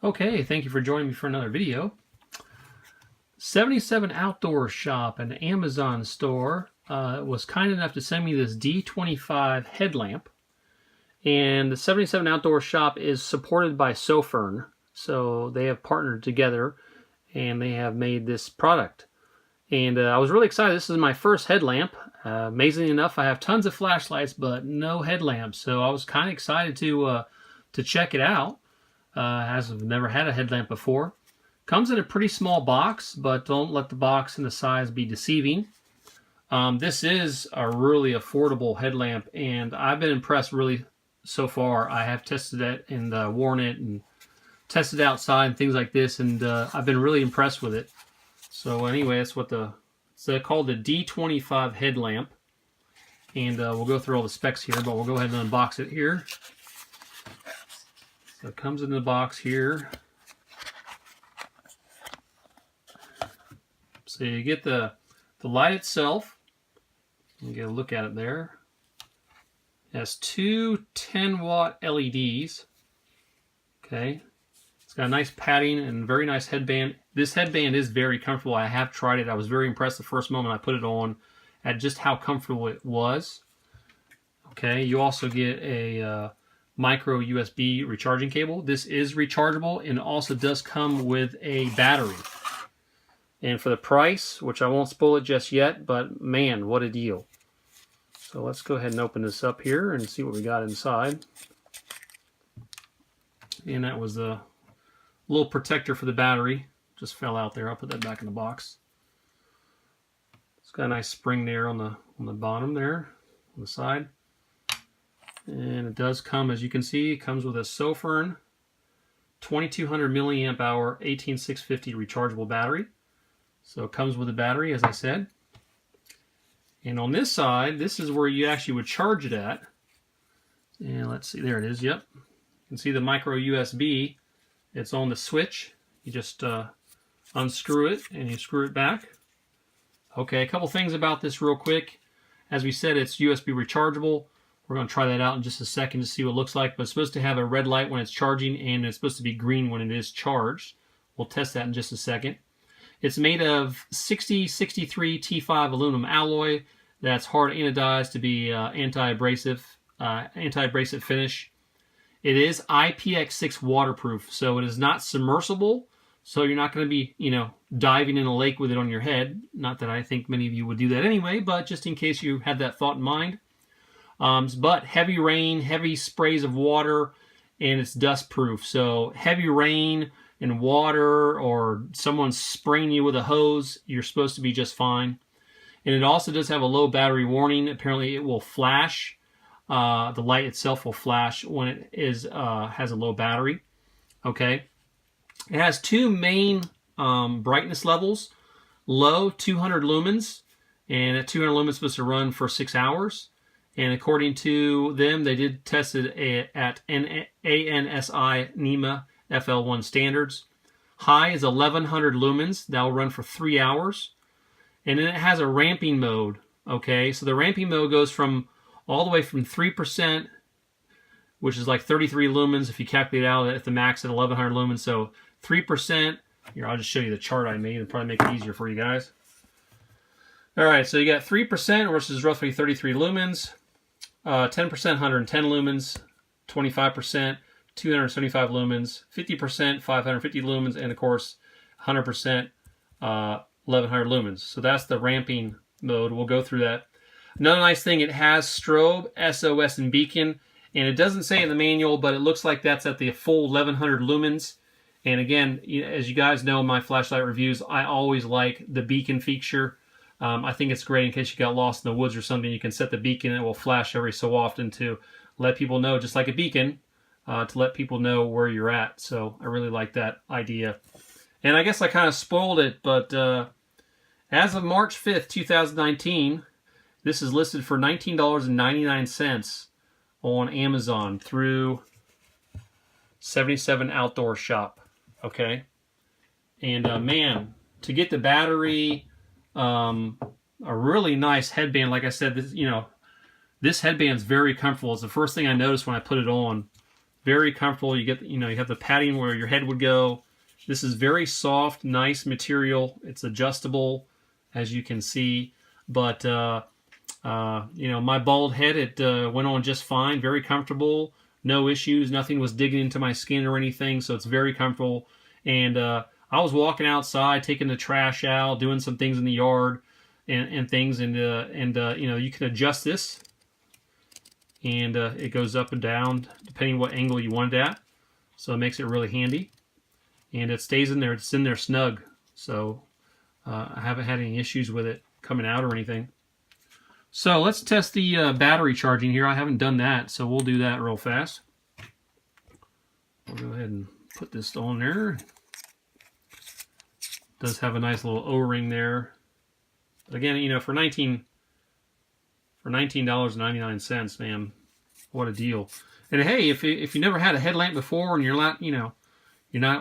Okay, thank you for joining me for another video. 77 Outdoor Shop, an Amazon store, was kind enough to send me this D25 headlamp. And the 77 Outdoor Shop is supported by Sofern, so they have partnered together and they have made this product. And I was really excited. This is my first headlamp. Amazingly enough, I have tons of flashlights, but no headlamps. So I was kind of excited to check it out. As I've never had a headlamp before. Comes in a pretty small box, but don't let the box and the size be deceiving. This is a really affordable headlamp, and I've been impressed really so far. I have tested it and worn it and tested it outside and things like this, and I've been really impressed with it. So anyway, that's what it's called the D25 headlamp, and we'll go through all the specs here, but we'll go ahead and unbox it here. So it comes in the box here. So you get the light itself. You get a look at it there. It has two 10-watt LEDs. Okay. It's got a nice padding and very nice headband. This headband is very comfortable. I have tried it. I was very impressed the first moment I put it on at just how comfortable it was. Okay. You also get a micro USB recharging cable. This is rechargeable and also does come with a battery. And for the price, which I won't spoil it just yet, but man, what a deal. So let's go ahead and open this up here and see what we got inside. And that was a little protector for the battery. Just fell out there. I'll put that back in the box. It's got a nice spring there on the bottom there, on the side. And it does come, as you can see, it comes with a Sofern 2200 milliamp hour 18650 rechargeable battery. So it comes with a battery, as I said. And on this side, this is where you actually would charge it at. And let's see, there it is, yep. You can see the micro USB. It's on the switch. You just unscrew it and you screw it back. Okay, a couple things about this real quick. As we said, it's USB rechargeable. We're going to try that out in just a second to see what it looks like. But it's supposed to have a red light when it's charging, and it's supposed to be green when it is charged. We'll test that in just a second. It's made of 6063 T5 aluminum alloy that's hard anodized to be anti-abrasive finish. It is IPX6 waterproof, so it is not submersible. So you're not going to be, diving in a lake with it on your head. Not that I think many of you would do that anyway, but just in case you had that thought in mind. But heavy rain, heavy sprays of water, and it's dust proof. So heavy rain and water, or someone spraying you with a hose, you're supposed to be just fine. And it also does have a low battery warning. Apparently it will flash. The light itself will flash when it has a low battery. Okay. It has two main brightness levels. Low, 200 lumens. And at 200 lumens, it's supposed to run for 6 hours. And according to them, they did test it at ANSI NEMA FL1 standards. High is 1100 lumens. That will run for 3 hours. And then it has a ramping mode. Okay, so the ramping mode goes from all the way from 3%, which is like 33 lumens if you calculate it out at the max at 1100 lumens. So 3%. Here, I'll just show you the chart I made. It'll probably make it easier for you guys. All right, so you got 3%, which roughly 33 lumens. 10%, 110 lumens, 25%, 275 lumens, 50%, 550 lumens, and of course, 100%, 1100 lumens. So that's the ramping mode. We'll go through that. Another nice thing, it has strobe, SOS, and beacon, and it doesn't say in the manual, but it looks like that's at the full 1100 lumens. And again, as you guys know in my flashlight reviews, I always like the beacon feature. I think it's great in case you got lost in the woods or something. You can set the beacon and it will flash every so often to let people know, just like a beacon, to let people know where you're at. So I really like that idea. And I guess I kind of spoiled it, but as of March 5th, 2019, this is listed for $19.99 on Amazon through 77 Outdoor Shop. Okay? And man, to get the battery... a really nice headband. Like I said, this headband's very comfortable. It's the first thing I noticed when I put it on. Very comfortable. You get, you have the padding where your head would go. This is very soft, nice material. It's adjustable, as you can see. But my bald head, it went on just fine. Very comfortable. No issues. Nothing was digging into my skin or anything. So it's very comfortable. And I was walking outside, taking the trash out, doing some things in the yard and things. And you can adjust this. And it goes up and down depending what angle you want it at. So it makes it really handy. And it stays in there. It's in there snug. So I haven't had any issues with it coming out or anything. So let's test the battery charging here. I haven't done that, so we'll do that real fast. We'll go ahead and put this on there. It does have a nice little O-ring there. But again, for $19.99, man, what a deal! And hey, if you never had a headlamp before and you're not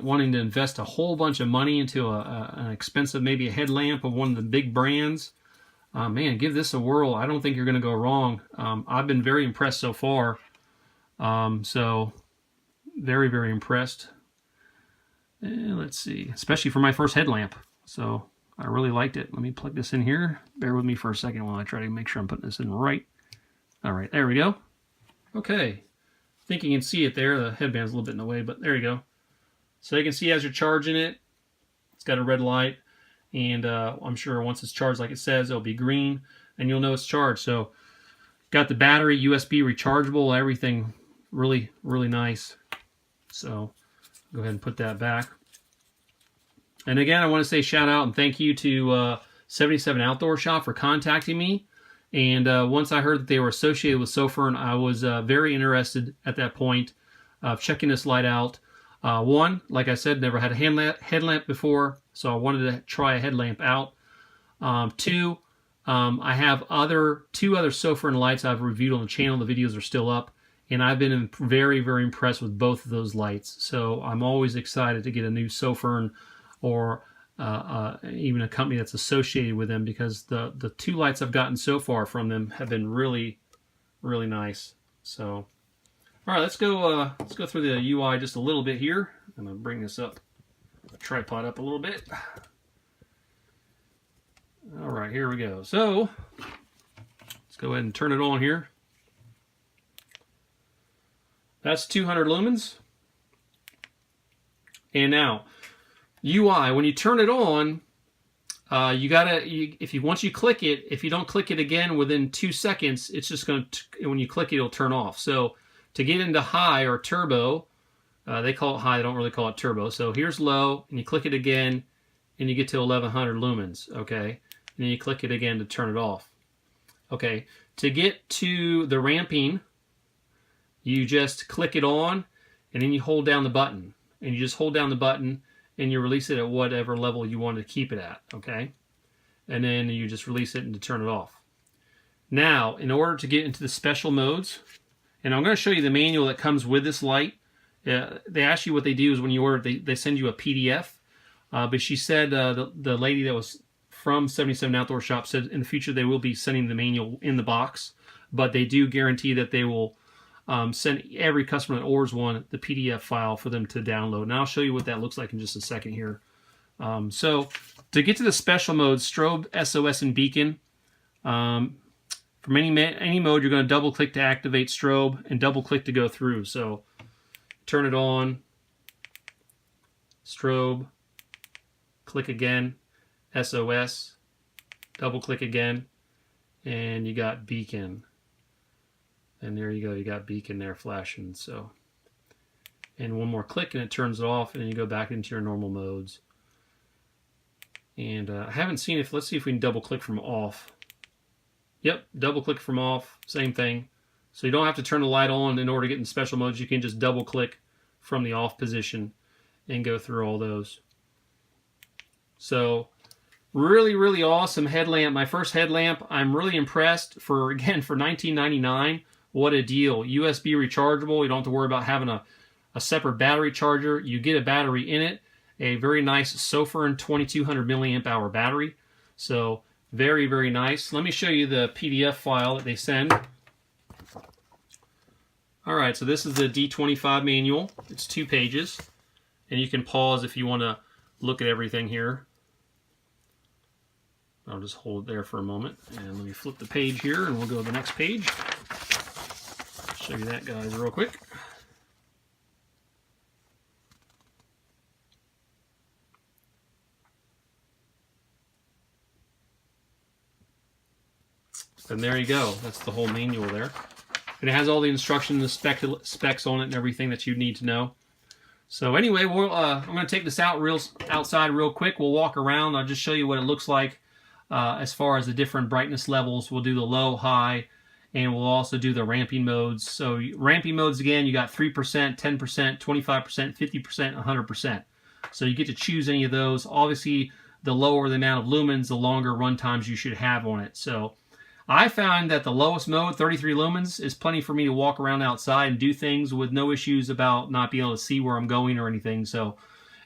wanting to invest a whole bunch of money into an expensive, maybe a headlamp of one of the big brands, man, give this a whirl. I don't think you're going to go wrong. I've been very impressed so far. So very, very impressed. And let's see, especially for my first headlamp. So I really liked it. Let me plug this in here. Bear with me for a second while I try to make sure I'm putting this in right. All right, there we go. Okay, I think you can see it there. The headband's a little bit in the way, but there you go. So you can see as you're charging it, it's got a red light. And I'm sure once it's charged like it says, it'll be green, and you'll know it's charged. So got the battery, USB rechargeable, everything really, really nice. So go ahead and put that back. And again, I want to say shout out and thank you to 77 Outdoor Shop for contacting me. And once I heard that they were associated with Sofern, I was very interested at that point of checking this light out. One, like I said, never had a headlamp before, so I wanted to try a headlamp out. Two, I have two other Sofern lights I've reviewed on the channel. The videos are still up, and I've been very, very impressed with both of those lights. So I'm always excited to get a new Sofern or even a company that's associated with them, because the two lights I've gotten so far from them have been really, really nice. So, all right, let's go through the UI just a little bit here. I'm gonna bring this up, the tripod up a little bit. All right, here we go. So let's go ahead and turn it on here. That's 200 lumens. And now, UI, when you turn it on, once you click it, if you don't click it again within 2 seconds, it's just going to, when you click it, it'll turn off. So to get into high or turbo, they call it high, they don't really call it turbo. So here's low, and you click it again, and you get to 1100 lumens, okay? And then you click it again to turn it off. Okay, to get to the ramping, you just click it on, and then you hold down the button. And you just hold down the button, and you release it at whatever level you want to keep it at, okay? And then you just release it and to turn it off. Now, in order to get into the special modes, and I'm going to show you the manual that comes with this light. They ask you what they do is when you order, they send you a PDF. But she said, the lady that was from 77 Outdoor Shop said in the future they will be sending the manual in the box. But they do guarantee that they will send every customer that orders one the PDF file for them to download. And I'll show you what that looks like in just a second here. So to get to the special modes, strobe, SOS, and beacon, from any mode, you're going to double click to activate strobe and double click to go through. So turn it on, strobe, click again, SOS, double click again, and you got beacon. And there you go, you got beacon there flashing. So, and one more click and it turns it off, and then you go back into your normal modes. And I haven't seen if, let's see if we can double click from off. Yep, double click from off, same thing. So you don't have to turn the light on in order to get in special modes. You can just double click from the off position and go through all those. So really, really awesome headlamp. My first headlamp. I'm really impressed. For $19.99. What a deal. USB rechargeable. You don't have to worry about having a separate battery charger. You get a battery in it. A very nice Sofern 2200 milliamp hour battery. So very, very nice. Let me show you the PDF file that they send. Alright, so this is the D25 manual. It's 2 pages. And you can pause if you want to look at everything here. I'll just hold it there for a moment. And let me flip the page here and we'll go to the next page. Show you that, guys, real quick. And there you go. That's the whole manual there. And it has all the instructions, the specs on it, and everything that you need to know. So anyway, I'm going to take this outside real quick. We'll walk around. I'll just show you what it looks like as far as the different brightness levels. We'll do the low, high, and we'll also do the ramping modes. So ramping modes, again, you got 3%, 10%, 25%, 50%, 100%. So you get to choose any of those. Obviously, the lower the amount of lumens, the longer run times you should have on it. So I found that the lowest mode, 33 lumens, is plenty for me to walk around outside and do things with no issues about not being able to see where I'm going or anything. So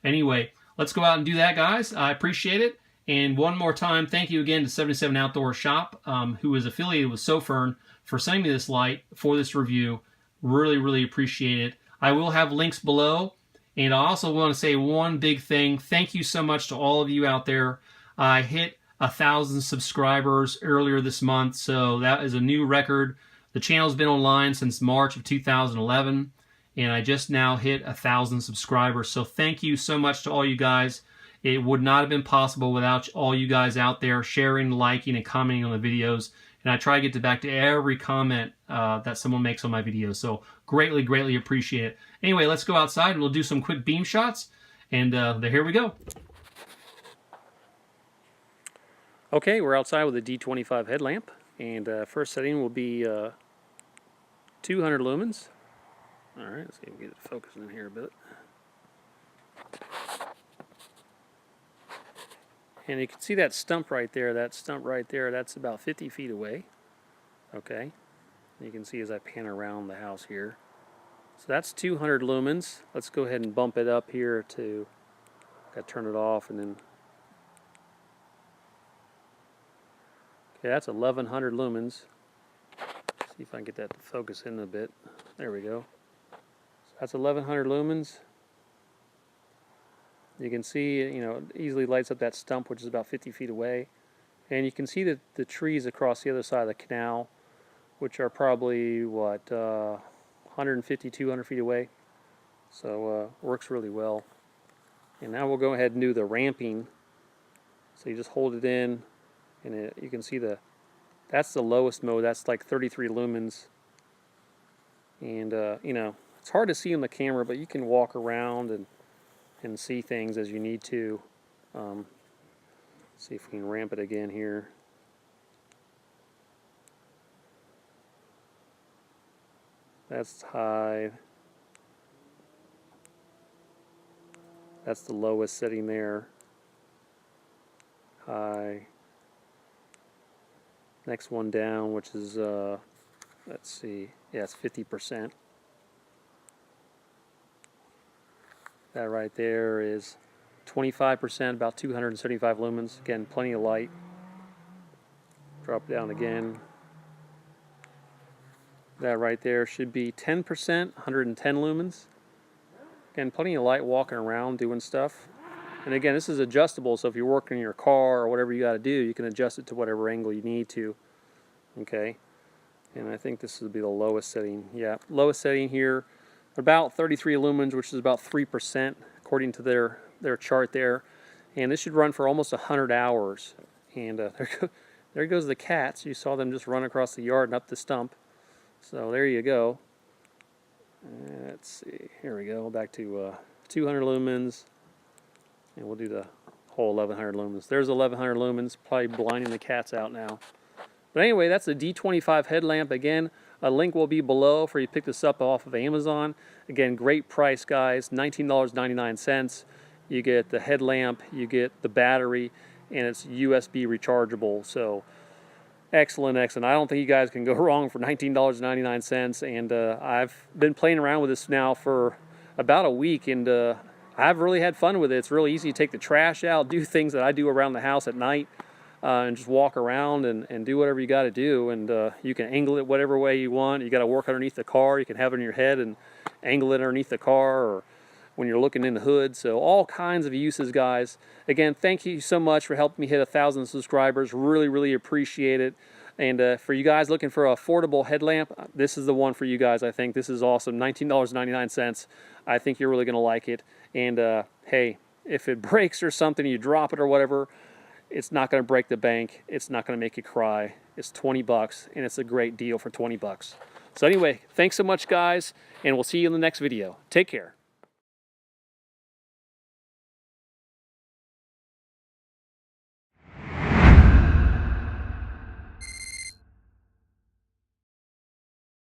anyway, let's go out and do that, guys. I appreciate it. And one more time, thank you again to 77 Outdoor Shop, who is affiliated with Sofern, for sending me this light for this review. Really, really appreciate it. I will have links below. And I also want to say one big thing. Thank you so much to all of you out there. I hit 1,000 subscribers earlier this month, so that is a new record. The channel's been online since March of 2011, and I just now hit 1,000 subscribers. So thank you so much to all you guys. It would not have been possible without all you guys out there sharing, liking, and commenting on the videos. And I try to get back to every comment that someone makes on my videos. So greatly, greatly appreciate it. Anyway, let's go outside and we'll do some quick beam shots. And here we go. Okay, we're outside with a D25 headlamp, and first setting will be 200 lumens. All right, let's see if we get it focused in here a bit. And you can see that stump right there. That stump right there, that's about 50 feet away. Okay, you can see as I pan around the house here. So that's 200 lumens. Let's go ahead and bump it up here to, got to turn it off and then. Okay, that's 1,100 lumens. See if I can get that to focus in a bit. There we go. So that's 1,100 lumens. You can see, you know, it easily lights up that stump, which is about 50 feet away. And you can see the trees across the other side of the canal, which are probably, what, 150, 200 feet away. So works really well. And now we'll go ahead and do the ramping. So you just hold it in. And you can see that's the lowest mode. That's like 33 lumens. And, you know, it's hard to see on the camera, but you can walk around and see things as you need to. See if we can ramp it again here. That's high. That's the lowest setting there. High. Next one down, which is, let's see, yeah, it's 50%. That right there is 25%, about 275 lumens. Again, plenty of light. Drop it down again. That right there should be 10%, 110 lumens. Again, plenty of light walking around doing stuff. And again, this is adjustable, so if you're working in your car or whatever you got to do, you can adjust it to whatever angle you need to. Okay, and I think this would be the lowest setting. Yeah, lowest setting here, about 33 lumens, which is about 3% according to their chart there. And this should run for almost 100 hours. And there goes the cats. You saw them just run across the yard and up the stump. So there you go. Let's see. Here we go. Back to 200 lumens. And we'll do the whole 1,100 lumens. There's 1,100 lumens, probably blinding the cats out now. But anyway, that's the D25 headlamp. Again, a link will be below for you to pick this up off of Amazon. Again, great price, guys. $19.99. You get the headlamp, you get the battery, and it's USB rechargeable. So excellent, excellent. I don't think you guys can go wrong for $19.99. And I've been playing around with this now for about a week, and I've really had fun with it. It's really easy to take the trash out, do things that I do around the house at night. and just walk around and do whatever you got to do. And you can angle it whatever way you want. You got to work underneath the car. You can have it in your head and angle it underneath the car, or when you're looking in the hood. So all kinds of uses, guys. Again, thank you so much for helping me hit 1,000 subscribers. Really, really appreciate it. And for you guys looking for an affordable headlamp, this is the one for you guys. I think this is awesome. $19.99. I think you're really going to like it. And hey, if it breaks or something, you drop it or whatever, it's not going to break the bank. It's not going to make you cry. It's 20 bucks, and it's a great deal for 20 bucks. So anyway, thanks so much, guys, and we'll see you in the next video. Take care.